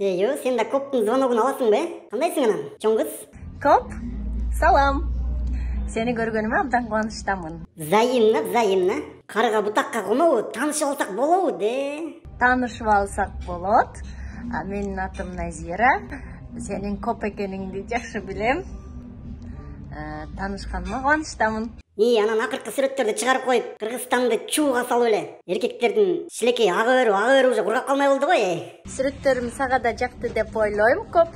Eyyo, sen de Коптун звоногун аласың бе? Кандайсың анан, чоң кыз? Коп, салам. Сени көргөнүмө абдан кубанычтамын. Взаимно. Карга бутакка конобу, таанышып алсак болобу де? Таанышып алсак болот. Менин атым Назира. Сенин Коп экениңди жакшы билем. Таанышканыма кубанычтамын. Анан акыркы сүрөттөрдү чыгарып коюп, Кыргызстанды чууга салып эле. Эркектердин шилекей ага-өрү уже кургап калмай болду го. Сүрөттөрүм сага да жакты деп ойлойм, Коп.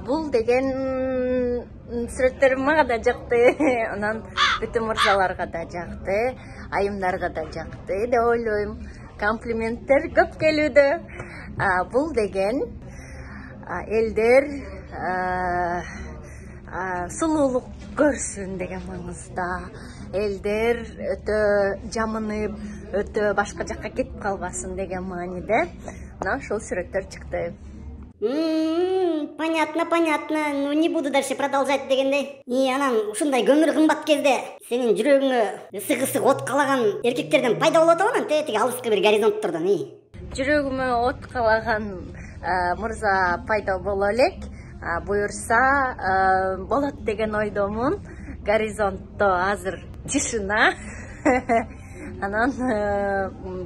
Бул деген сүрөттөрүм мага да жакты. Анан бүтүн мырзаларга да жакты, айымдарга да жакты деп ойлойм. Комплименттер көп келүүдө. Бул деген элдер сулуулук көрсүн деген маңызда. Элдер өтө жамынып, өтө башка жакка кетип калбасын деген мааниде. Мына ушул сүрөттөр чыкты. Понятно. Ну не буду дальше продолжать дегендей. Анан ушундай көмүр кымбат кезде сенин жүрөгүңө ысык от калаган эркектерден пайда болуп атабы анан тетиги алыскы бир горизонттордон? Жүрөгүмө от калаган мырза пайда боло элек. Буюрса болот деген ойдомун. Горизонтто азыр тишина. Анан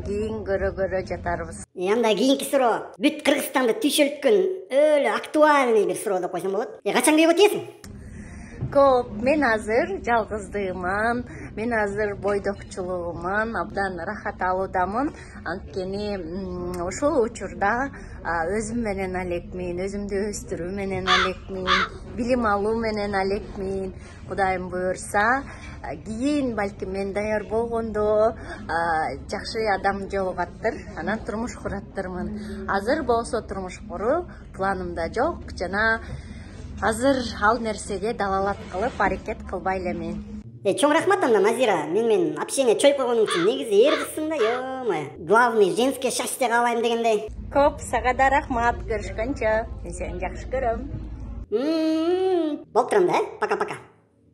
кийин көрө жатарбыз. Анда кийинки суроо бүт Кыргызстанды түйшөлткөн өлө актуальный бир суроо деп койсом болот. Качан күйгө тиесиң? Коп, мен азыр жалгыздыгыман, мен азыр бойдокчулугуман абдан рахат алуудамын. Анткени ушул учурда өзүм менен алекмин, өзүмдү өстүрүү менен алекмин, билим алуу менен алекмин. Кудайым буюрса, кийин балким мен даяр болгондо жакшы адам жолугаттыр, анан турмуш кураттырмын. Азыр болсо турмуш куруу планымда жок жана азыр ал нерсеге далалат кылып аракет кылбай элемин. Чоң рахмат анда Назира, менен общение чоюп койгонуң үчүн. Негизи эр кызсың да, ё-моё. Главный женское счастье каалайм дегендей. Коп, сага да рахмат, көрүшкөнчө. Мен сени жакшы көрөм. Болуп турам да, пока-пока.